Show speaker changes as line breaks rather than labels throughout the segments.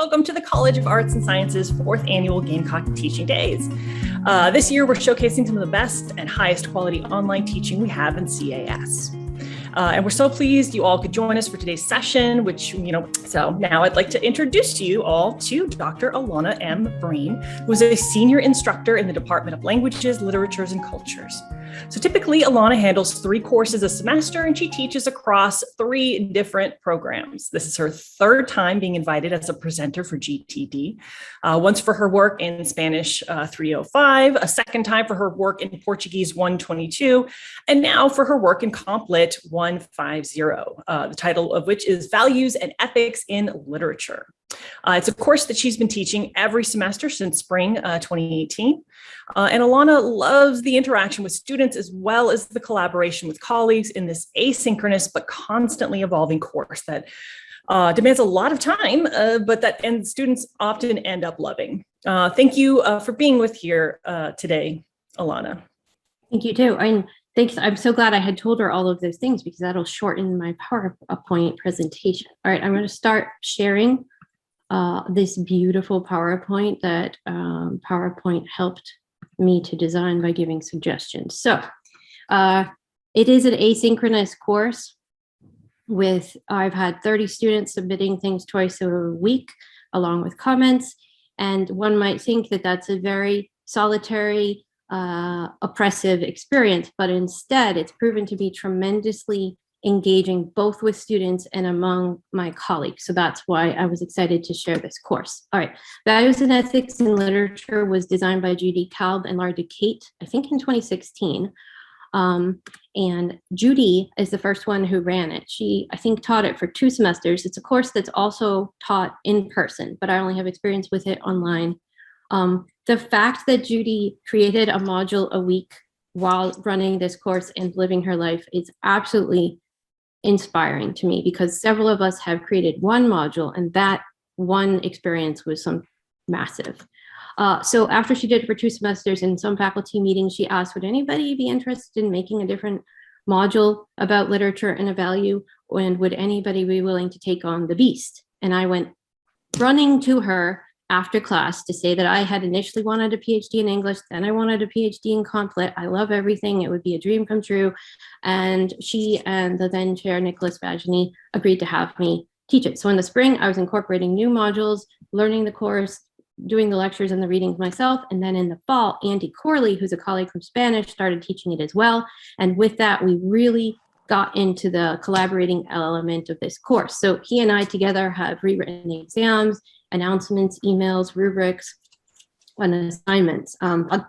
welcome to the College of Arts and Sciences 4th Annual Gamecock Teaching Days. This year, we're showcasing some of the best and highest quality online teaching we have in CAS. And we're so pleased you all could join us for today's session, so now I'd like to introduce you all to Dr. Alana M Breen, who is a senior instructor in the Department of Languages, Literatures, and Cultures. So typically, Alana handles 3 courses a semester, and she teaches across 3 different programs. This is her 3rd time being invited as a presenter for GTD, once for her work in Spanish 305, a second time for her work in Portuguese 122, and now for her work in Comp Lit 150, the title of which is Values and Ethics in Literature. It's a course that she's been teaching every semester since spring 2018. And Alana loves the interaction with students as well as the collaboration with colleagues in this asynchronous but constantly evolving course that demands a lot of time, and students often end up loving. Thank you for being with here today, Alana.
Thank you too. And thanks. I'm so glad I had told her all of those things because that'll shorten my PowerPoint presentation. All right, I'm going to start sharing this beautiful PowerPoint that PowerPoint helped me to design by giving suggestions. So it is an asynchronous course I've had 30 students submitting things twice a week along with comments. And one might think that that's a very solitary, oppressive experience, but instead it's proven to be tremendously engaging both with students and among my colleagues. So that's why I was excited to share this course. All right, Values and Ethics in Literature was designed by Judy Kalb and Lara DeCate, I think in 2016. And Judy is the first one who ran it. She, I think, taught it for 2 semesters. It's a course that's also taught in person, but I only have experience with it online. The fact that Judy created a module a week while running this course and living her life is absolutely inspiring to me because several of us have created one module and that one experience was massive. So after she did it for 2 semesters in some faculty meetings, she asked, would anybody be interested in making a different module about literature and a value? And would anybody be willing to take on the beast? And I went running to her after class to say that I had initially wanted a PhD in English, then I wanted a PhD in Comp Lit. I love everything. It would be a dream come true. And she and the then chair, Nicholas Vagini, agreed to have me teach it. So in the spring, I was incorporating new modules, learning the course, doing the lectures and the readings myself. And then in the fall, Andy Corley, who's a colleague from Spanish, started teaching it as well. And with that, we really got into the collaborating element of this course. So he and I together have rewritten the exams, announcements, emails, rubrics, and assignments.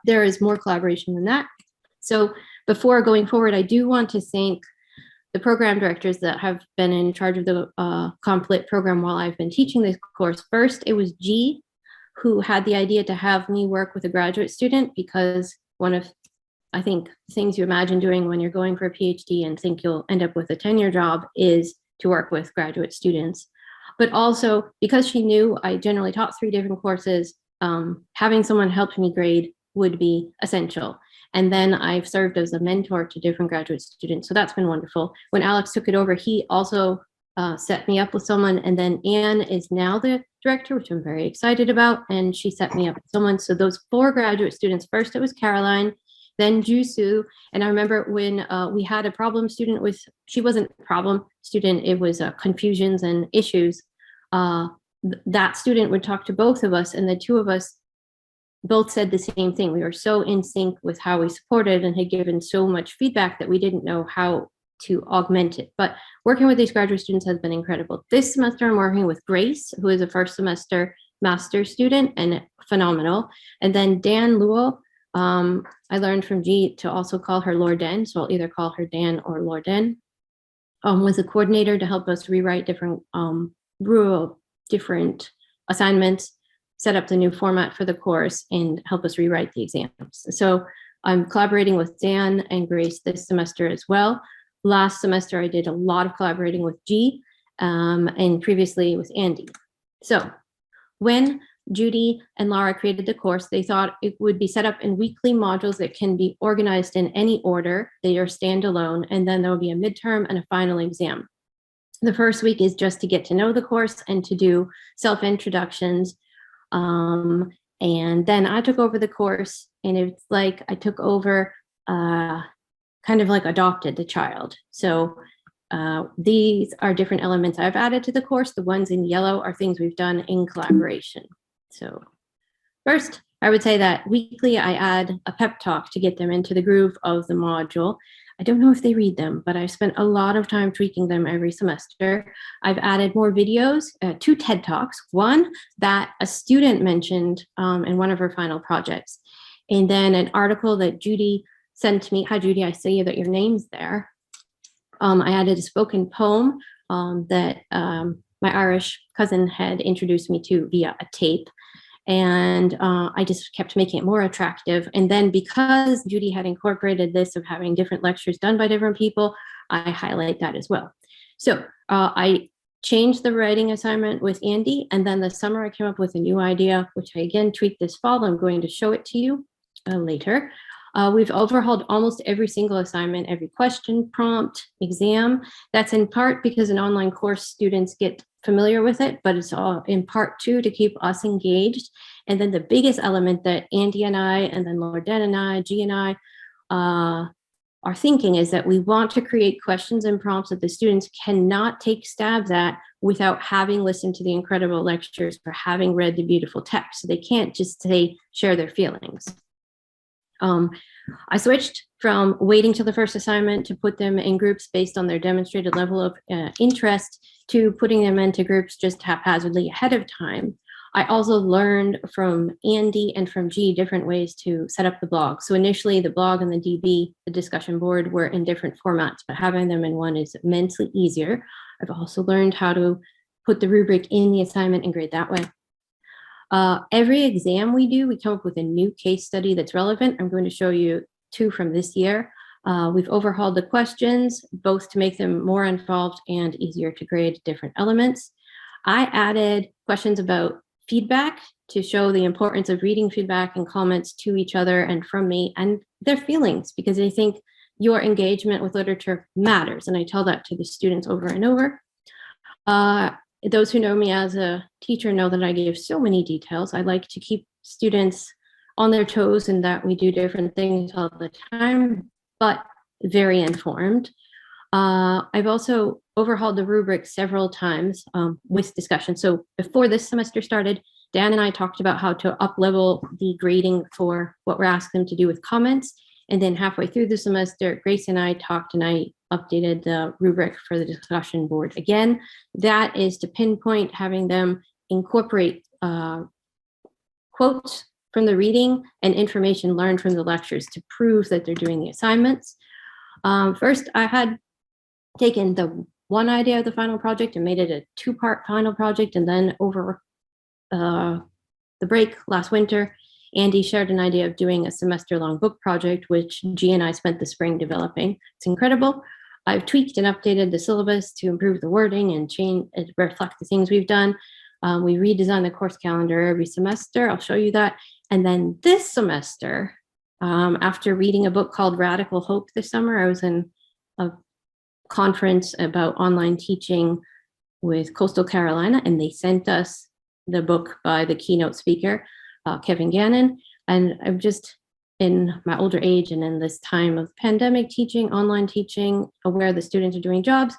There is more collaboration than that. So before going forward, I do want to thank the program directors that have been in charge of the Comp Lit program while I've been teaching this course. First, it was G, who had the idea to have me work with a graduate student because one of, I think, things you imagine doing when you're going for a PhD and think you'll end up with a tenure job is to work with graduate students. But also because she knew I generally taught 3 different courses, having someone help me grade would be essential. And then I've served as a mentor to different graduate students. So that's been wonderful. When Alex took it over, he also set me up with someone. And then Anne is now the director, which I'm very excited about. And she set me up with someone. So those 4 graduate students, first it was Caroline, then Jusu. And I remember when we had a problem student she wasn't a problem student, it was confusions and issues. That student would talk to both of us and the 2 of us both said the same thing. We were so in sync with how we supported and had given so much feedback that we didn't know how to augment it. But working with these graduate students has been incredible. This semester, I'm working with Grace, who is a first semester master's student and phenomenal. And then Dan Luo, I learned from G to also call her Lorden, so I'll either call her Dan or Lorden, was a coordinator to help us rewrite different assignments, set up the new format for the course, and help us rewrite the exams. So I'm collaborating with Dan and Grace this semester as well. Last semester, I did a lot of collaborating with G, and previously with Andy. So when Judy and Lara created the course, they thought it would be set up in weekly modules that can be organized in any order. They are standalone, and then there will be a midterm and a final exam. The first week is just to get to know the course and to do self-introductions. And then I took over the course, and it's like I took over, kind of like adopted the child. So these are different elements I've added to the course. The ones in yellow are things we've done in collaboration. So first, I would say that weekly I add a pep talk to get them into the groove of the module. I don't know if they read them, but I've spent a lot of time tweaking them every semester. I've added more videos, 2 TED Talks, one that a student mentioned in one of her final projects, and then an article that Judy sent to me. Hi, Judy, I see that your name's there. I added a spoken poem that my Irish cousin had introduced me to via a tape. And I just kept making it more attractive. And then because Judy had incorporated this of having different lectures done by different people, I highlight that as well. So I changed the writing assignment with Andy. And then this summer I came up with a new idea, which I again tweaked this fall. I'm going to show it to you later. We've overhauled almost every single assignment, every question, prompt, exam. That's in part because an online course students get familiar with it, but it's all in part too to keep us engaged. And then the biggest element that Andy and I, and then Lorden and I, G and I are thinking is that we want to create questions and prompts that the students cannot take stabs at without having listened to the incredible lectures or having read the beautiful text. So they can't just say, share their feelings. I switched from waiting till the first assignment to put them in groups based on their demonstrated level of interest to putting them into groups just haphazardly ahead of time. I also learned from Andy and from G different ways to set up the blog. So initially the blog and the DB, the discussion board, were in different formats, but having them in one is immensely easier. I've also learned how to put the rubric in the assignment and grade that way. Every exam we do, we come up with a new case study that's relevant. I'm going to show you 2 from this year. We've overhauled the questions, both to make them more involved and easier to grade different elements. I added questions about feedback to show the importance of reading feedback and comments to each other and from me and their feelings, because I think your engagement with literature matters. And I tell that to the students over and over. Those who know me as a teacher know that I give so many details. I like to keep students on their toes and that we do different things all the time, but very informed. I've also overhauled the rubric several times with discussion. So before this semester started, Dan and I talked about how to up-level the grading for what we're asking them to do with comments. And then halfway through the semester, Grace and I talked and I updated the rubric for the discussion board. Again, that is to pinpoint having them incorporate quotes from the reading and information learned from the lectures to prove that they're doing the assignments. First, I had taken the one idea of the final project and made it a 2-part final project. And then over the break last winter, Andy shared an idea of doing a semester-long book project, which G and I spent the spring developing. It's incredible. I've tweaked and updated the syllabus to improve the wording and change it reflect the things we've done. We redesign the course calendar every semester. I'll show you that. And then this semester, after reading a book called Radical Hope this summer, I was in a conference about online teaching with Coastal Carolina, and they sent us the book by the keynote speaker, Kevin Gannon. And I'm just in my older age and in this time of pandemic teaching, online teaching, aware the students are doing jobs,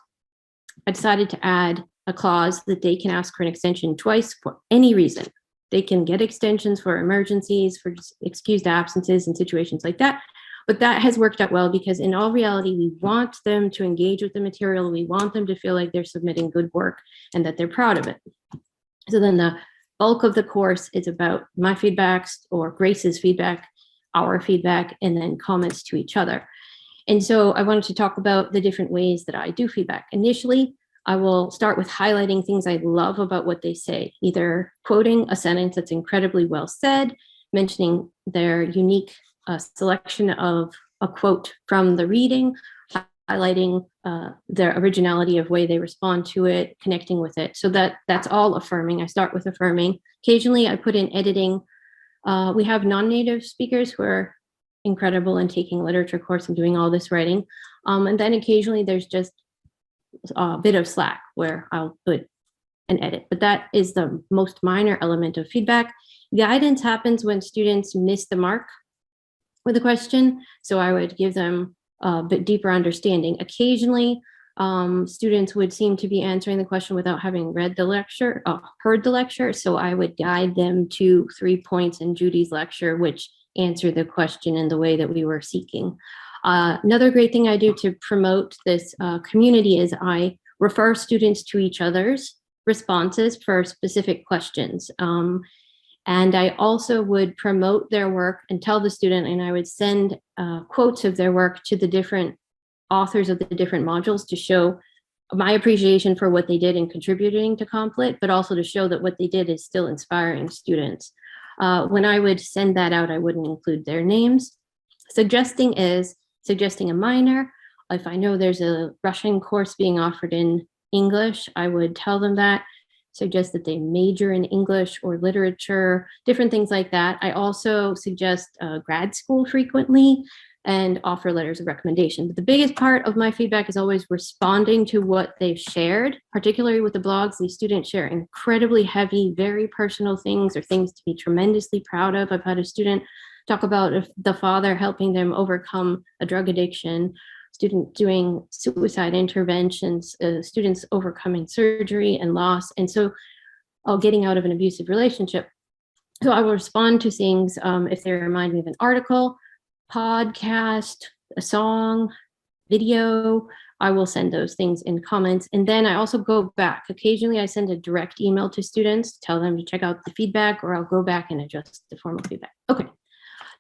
I decided to add a clause that they can ask for an extension twice for any reason. They can get extensions for emergencies, for excused absences and situations like that. But that has worked out well because in all reality, we want them to engage with the material. We want them to feel like they're submitting good work and that they're proud of it. So then the bulk of the course is about my feedbacks or Grace's feedback, our feedback, and then comments to each other. And so I wanted to talk about the different ways that I do feedback. Initially, I will start with highlighting things I love about what they say, either quoting a sentence that's incredibly well said, mentioning their unique selection of a quote from the reading, highlighting their originality of way they respond to it, connecting with it. So that's all affirming. I start with affirming. Occasionally I put in editing. We have non-native speakers who are incredible in taking a literature course and doing all this writing. And then occasionally there's just bit of slack where I'll put an edit, but that is the most minor element of feedback. Guidance happens when students miss the mark with a question, so I would give them a bit deeper understanding. Occasionally, students would seem to be answering the question without having read the lecture, heard the lecture, so I would guide them to 3 points in Judy's lecture, which answer the question in the way that we were seeking. Another great thing I do to promote this community is I refer students to each other's responses for specific questions. And I also would promote their work and tell the student, and I would send quotes of their work to the different authors of the different modules to show my appreciation for what they did in contributing to Complit, but also to show that what they did is still inspiring students. When I would send that out, I wouldn't include their names. Suggesting a minor. If I know there's a Russian course being offered in English, I would tell them that, suggest that they major in English or literature, different things like that. I also suggest grad school frequently and offer letters of recommendation. But the biggest part of my feedback is always responding to what they've shared, particularly with the blogs. These students share incredibly heavy, very personal things or things to be tremendously proud of. I've had a student talk about the father helping them overcome a drug addiction, student doing suicide interventions, students overcoming surgery and loss, and so getting out of an abusive relationship. So I will respond to things if they remind me of an article, podcast, a song, video. I will send those things in comments. And then I also go back. Occasionally I send a direct email to students, tell them to check out the feedback, or I'll go back and adjust the formal feedback. Okay.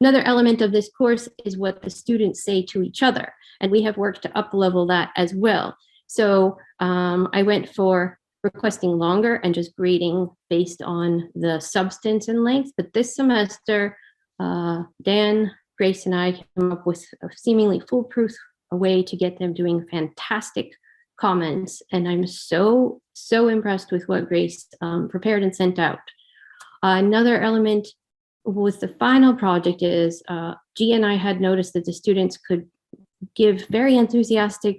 Another element of this course is what the students say to each other, and we have worked to up-level that as well. So I went for requesting longer and just grading based on the substance and length, but this semester, Dan, Grace, and I came up with a seemingly foolproof way to get them doing fantastic comments, and I'm so impressed with what Grace prepared and sent out. Another element with the final project is G and I had noticed that the students could give very enthusiastic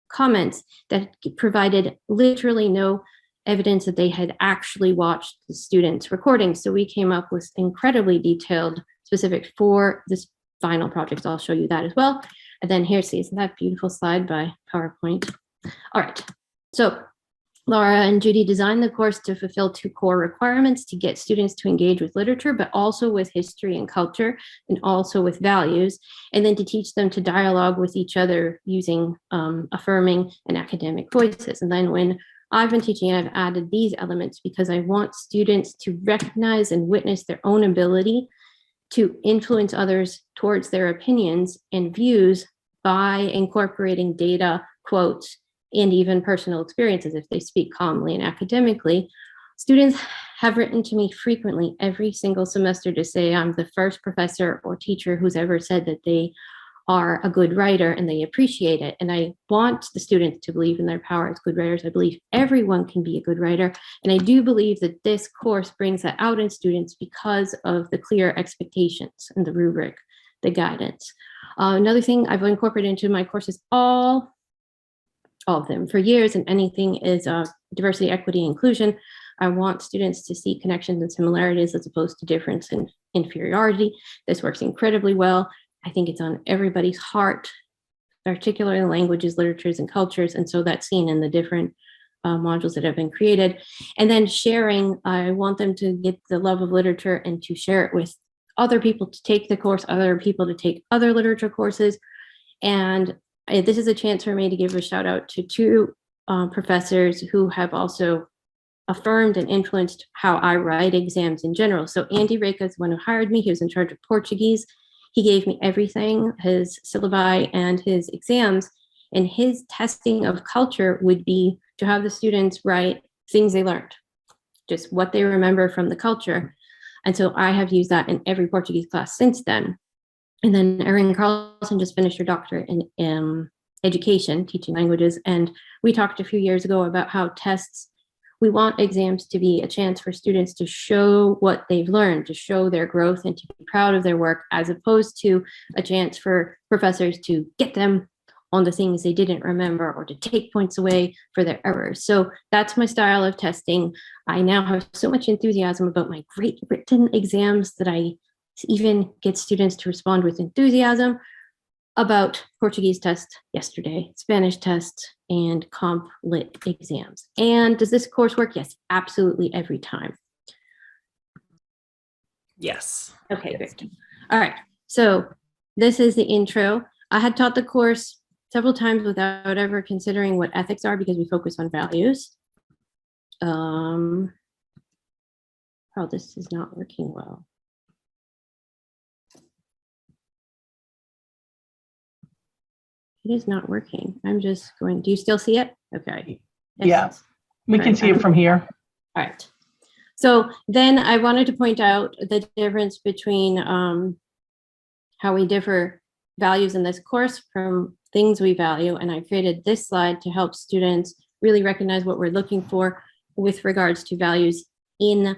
comments that provided literally no evidence that they had actually watched the students' recordings. So we came up with incredibly detailed specifics for this final project. I'll show you that as well. And then here's, isn't that beautiful slide by PowerPoint? All right, so Laura and Judy designed the course to fulfill 2 core requirements: to get students to engage with literature, but also with history and culture, and also with values, and then to teach them to dialogue with each other using affirming and academic voices. And then when I've been teaching, I've added these elements because I want students to recognize and witness their own ability to influence others towards their opinions and views by incorporating data, quotes, and even personal experiences if they speak calmly and academically. Students have written to me frequently every single semester to say I'm the first professor or teacher who's ever said that they are a good writer and they appreciate it. And I want the students to believe in their power as good writers. I believe everyone can be a good writer. And I do believe that this course brings that out in students because of the clear expectations and the rubric, the guidance. Another thing I've incorporated into my courses, all of them for years, and anything is diversity, equity, inclusion. I want students to see connections and similarities as opposed to difference and inferiority. This works incredibly well. I think it's on everybody's heart, particularly in languages, literatures, and cultures. And so that's seen in the different modules that have been created. And then sharing, I want them to get the love of literature and to share it with other people to take the course, other people to take other literature courses. And this is a chance for me to give a shout out to 2 professors who have also affirmed and influenced how I write exams in general. So Andy Reka is the one who hired me. He was in charge of Portuguese. He gave me everything, his syllabi and his exams, and his testing of culture would be to have the students write things they learned, just what they remember from the culture. And so I have used that in every Portuguese class since then. And then Erin Carlson just finished her doctorate in education, teaching languages. And we talked a few years ago about how tests, we want exams to be a chance for students to show what they've learned, to show their growth and to be proud of their work, as opposed to a chance for professors to get them on the things they didn't remember or to take points away for their errors. So that's my style of testing. I now have so much enthusiasm about my great written exams that I even get students to respond with enthusiasm about Portuguese test yesterday, Spanish test, and Comp Lit exams. And does this course work? Yes, absolutely every time.
Yes.
Okay,
yes.
great. All right, so this is the intro. I had taught the course several times without ever considering what ethics are because we focus on values. Oh, this is not working well. It is not working. I'm just going, do you still see it? Okay.
Yeah, we can see it from here.
All right. So then I wanted to point out the difference between how we differ values in this course from things we value. And I created this slide to help students really recognize what we're looking for with regards to values in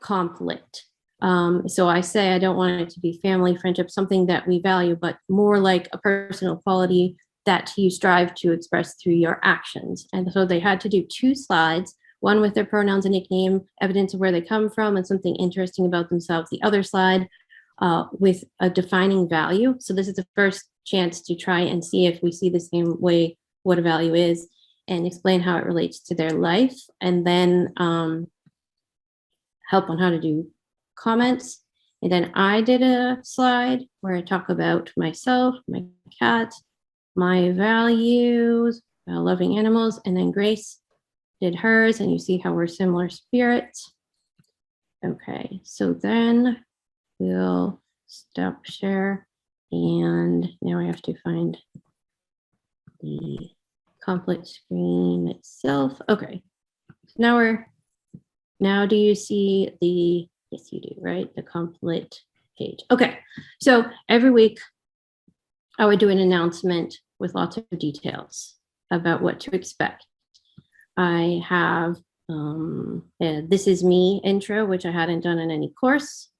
Comp Lit. So I say I don't want it to be family, friendship, something that we value, but more like a personal quality that you strive to express through your actions. And so they had to do 2 slides, one with their pronouns and nickname, evidence of where they come from, and something interesting about themselves. The other slide with a defining value. So this is the first chance to try and see if we see the same way what a value is and explain how it relates to their life, and then help on how to do comments. And then I did a slide where I talk about myself, my cat, my values, loving animals, and then Grace did hers, and you see how we're similar spirits. Okay, so then we'll stop share, and now I have to find the complete screen itself. Okay, so now do you see the, yes you do, right? The complete page. Okay, so every week I would do an announcement with lots of details about what to expect. I have This Is Me intro, which I hadn't done in any course.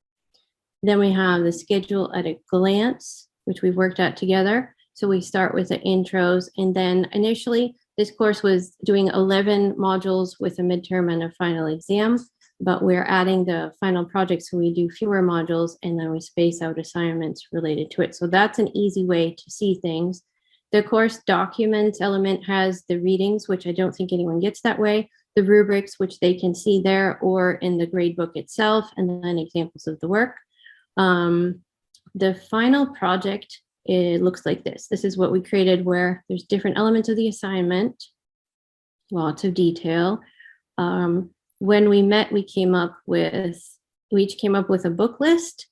Then we have the schedule at a glance, which we've worked out together. So we start with the intros, and then initially this course was doing 11 modules with a midterm and a final exam, but we're adding the final project, so we do fewer modules and then we space out assignments related to it. So that's an easy way to see things. The course documents element has the readings, which I don't think anyone gets that way, the rubrics, which they can see there or in the grade book itself, and then examples of the work. The final project, it looks like this. This is what we created, where there's different elements of the assignment, lots of detail. When we met, we each came up with a book list.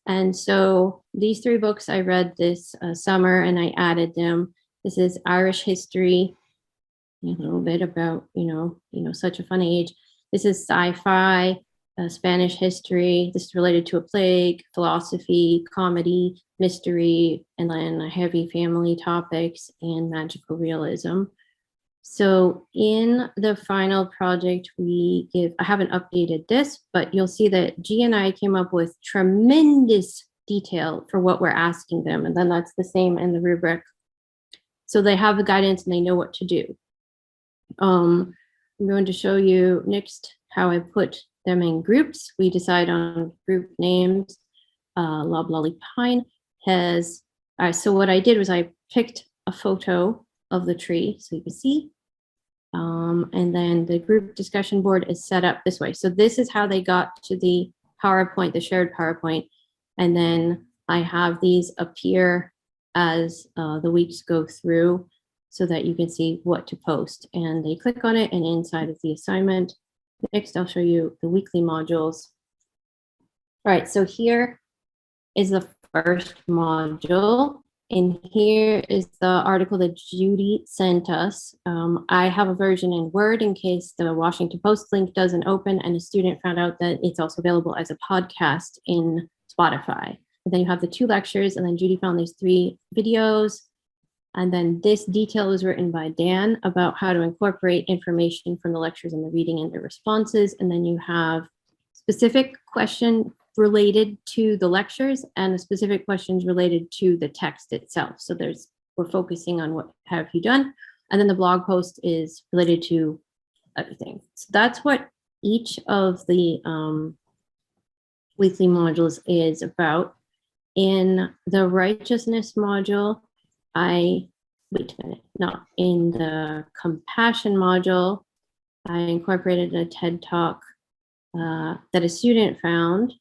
And so these 3 books I read this summer, and I added them. This is Irish history, a little bit about, Such a Fun Age. This is sci-fi, Spanish history. This is related to a plague, philosophy, comedy, mystery, and then heavy family topics and magical realism. So in the final project, I haven't updated this, but you'll see that G and I came up with tremendous detail for what we're asking them. And then that's the same in the rubric. So they have the guidance and they know what to do. I'm going to show you next how I put them in groups. We decide on group names. Loblolly Pine has, so what I did was I picked a photo of the tree so you can see. And then the group discussion board is set up this way. So this is how they got to the PowerPoint, the shared PowerPoint. And then I have these appear as the weeks go through so that you can see what to post. And they click on it, and inside of the assignment. Next, I'll show you the weekly modules. All right, so here is the first module. And here is the article that Judy sent us. I have a version in Word in case the Washington Post link doesn't open, and a student found out that it's also available as a podcast in Spotify. And then you have the 2 lectures, and then Judy found these 3 videos. And then this detail was written by Dan about how to incorporate information from the lectures and the reading and the responses. And then you have specific question related to the lectures and the specific questions related to the text itself. So there's we're focusing on what have you done. And then the blog post is related to everything. So that's what each of the weekly modules is about. In the righteousness module, wait a minute, not in the compassion module, I incorporated a TED Talk that a student found,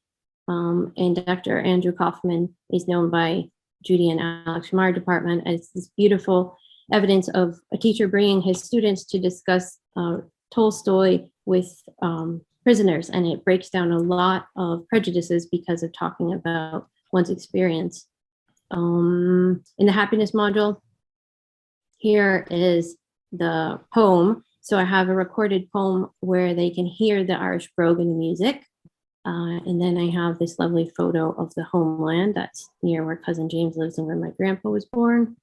and Dr. Andrew Kaufman is known by Judy and Alex from our department as this beautiful evidence of a teacher bringing his students to discuss Tolstoy with prisoners, and it breaks down a lot of prejudices because of talking about one's experience. In the happiness module, here is the poem. So I have a recorded poem where they can hear the Irish brogue and the music. And then I have this lovely photo of the homeland that's near where Cousin James lives and where my grandpa was born.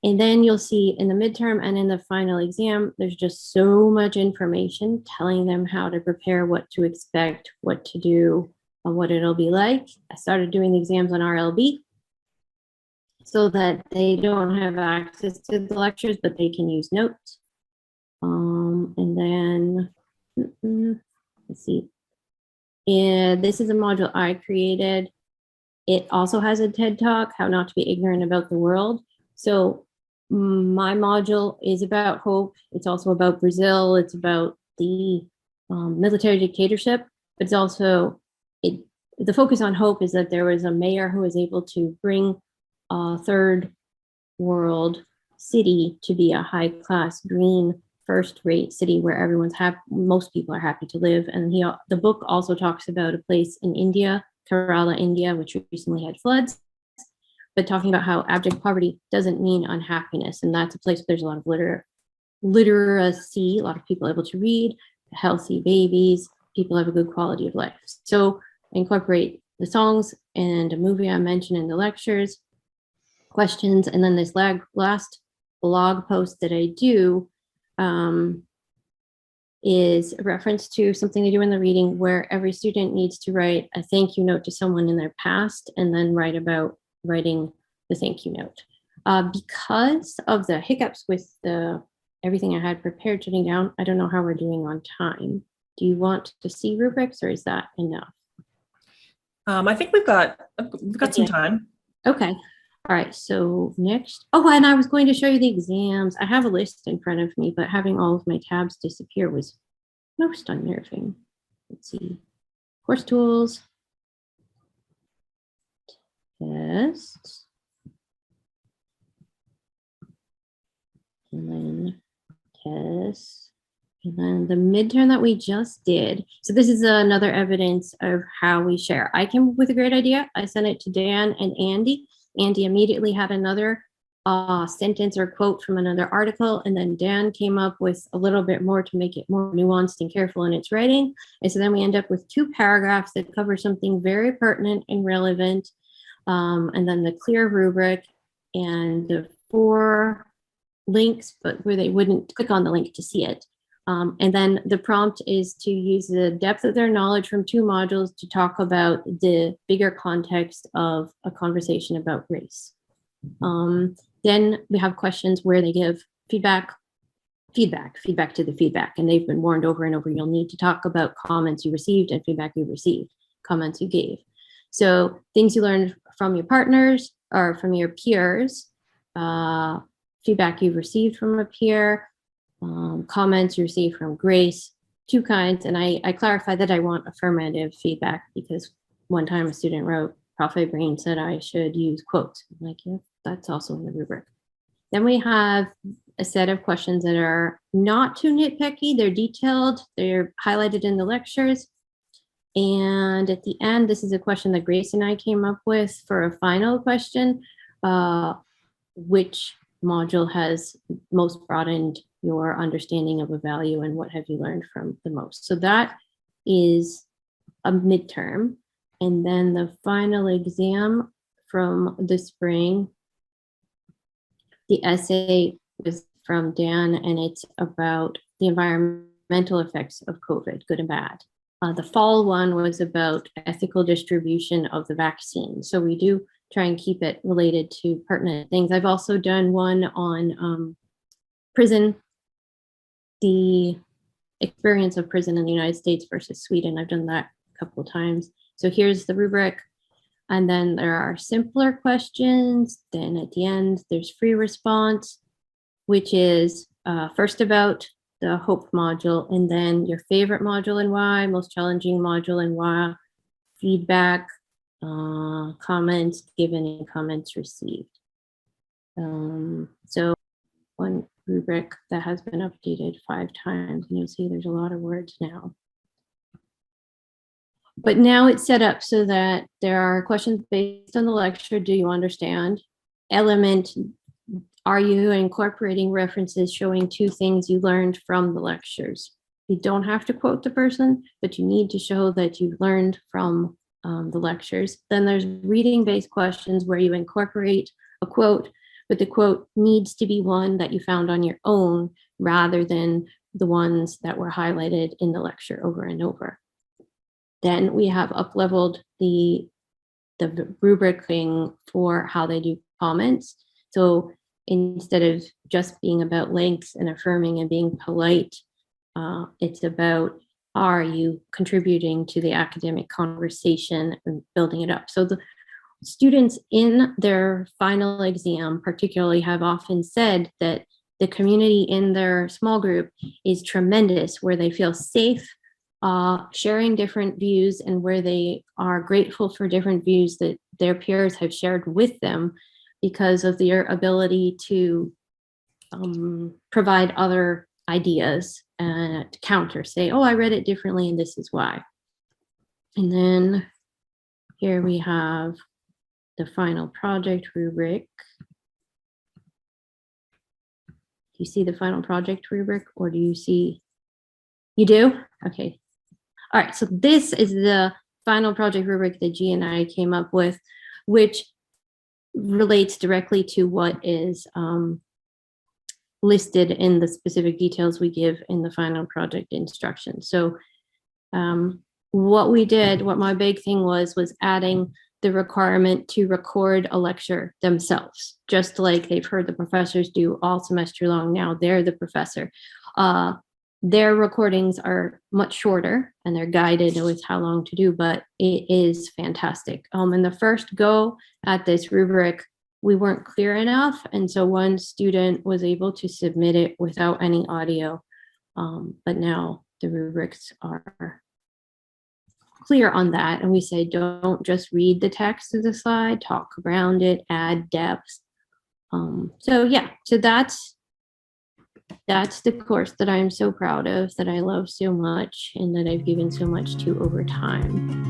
And then you'll see in the midterm and in the final exam, there's just so much information telling them how to prepare, what to expect, what to do, and what it'll be like. I started doing the exams on RLB so that they don't have access to the lectures, but they can use notes. And then, let's see. And this is a module I created. It also has a TED Talk, how not to be ignorant about the world. So my module is about hope. It's also about Brazil. It's about the military dictatorship. It's also, the focus on hope is that there was a mayor who was able to bring a third world city to be a high class, green, first rate city where everyone's happy, most people are happy to live. And the book also talks about a place in India, Kerala, India, which recently had floods, but talking about how abject poverty doesn't mean unhappiness. And that's a place where there's a lot of literacy, a lot of people able to read, healthy babies, people have a good quality of life. So I incorporate the songs and a movie I mentioned in the lectures, questions, and then this last blog post that I do is a reference to something they do in the reading where every student needs to write a thank you note to someone in their past and then write about writing the thank you note. Because of the hiccups with everything I had prepared sitting down, I don't know how we're doing on time. Do you want to see rubrics or is that enough?
I think we've got some time.
Okay. All right, so next, and I was going to show you the exams. I have a list in front of me, but having all of my tabs disappear was most unnerving. Let's see, course tools, tests, and then tests, and then the midterm that we just did. So this is another evidence of how we share. I came up with a great idea. I sent it to Dan and Andy. Andy immediately had another sentence or quote from another article, and then Dan came up with a little bit more to make it more nuanced and careful in its writing. And so then we end up with 2 paragraphs that cover something very pertinent and relevant, and then the clear rubric and the 4 links, but where they wouldn't click on the link to see it. And then the prompt is to use the depth of their knowledge from 2 modules to talk about the bigger context of a conversation about race. Then we have questions where they give feedback to the feedback. And they've been warned over and over, you'll need to talk about comments you received and feedback you received, comments you gave. So things you learned from your partners or from your peers, feedback you've received from a peer, comments you receive from Grace, 2 kinds. And I clarified that I want affirmative feedback because one time a student wrote, Prof. Breen said I should use quotes. I'm like, yeah, that's also in the rubric. Then we have a set of questions that are not too nitpicky. They're detailed. They're highlighted in the lectures. And at the end, this is a question that Grace and I came up with for a final question. Which module has most broadened your understanding of a value and what have you learned from the most? So that is a midterm. And then the final exam from the spring, the essay was from Dan, and it's about the environmental effects of COVID, good and bad. The fall one was about ethical distribution of the vaccine. So we do try and keep it related to pertinent things. I've also done one on prison, the experience of prison in the United States versus Sweden. I've done that a couple of times. So here's the rubric. And then there are simpler questions. Then at the end, there's free response, which is first about the HOPE module, and then your favorite module and why, most challenging module and why, feedback, comments given and comments received. So one rubric that has been updated 5 times, and you'll see there's a lot of words now. But now it's set up so that there are questions based on the lecture. Do you understand? Element, are you incorporating references showing 2 things you learned from the lectures? You don't have to quote the person, but you need to show that you've learned from the lectures. Then there's reading-based questions where you incorporate a quote, but the quote needs to be one that you found on your own rather than the ones that were highlighted in the lecture over and over. Then we have up-leveled the rubricing for how they do comments. So instead of just being about length and affirming and being polite, it's about, are you contributing to the academic conversation and building it up? So the students in their final exam particularly have often said that the community in their small group is tremendous, where they feel safe sharing different views and where they are grateful for different views that their peers have shared with them because of their ability to provide other ideas and to counter, say, oh, I read it differently and this is why. And then here we have the final project rubric. Do you see the final project rubric, or do you see? You do? Okay. All right, so this is the final project rubric that G and I came up with, which relates directly to what is listed in the specific details we give in the final project instructions. So what we did, what my big thing was adding the requirement to record a lecture themselves, just like they've heard the professors do all semester long. Now they're the professor. Their recordings are much shorter and they're guided with how long to do, but it is fantastic. In the first go at this rubric, we weren't clear enough. And so one student was able to submit it without any audio. But now the rubrics are clear on that. And we say, don't just read the text of the slide, talk around it, add depth. So yeah, so that's the course that I'm so proud of, that I love so much, and that I've given so much to over time.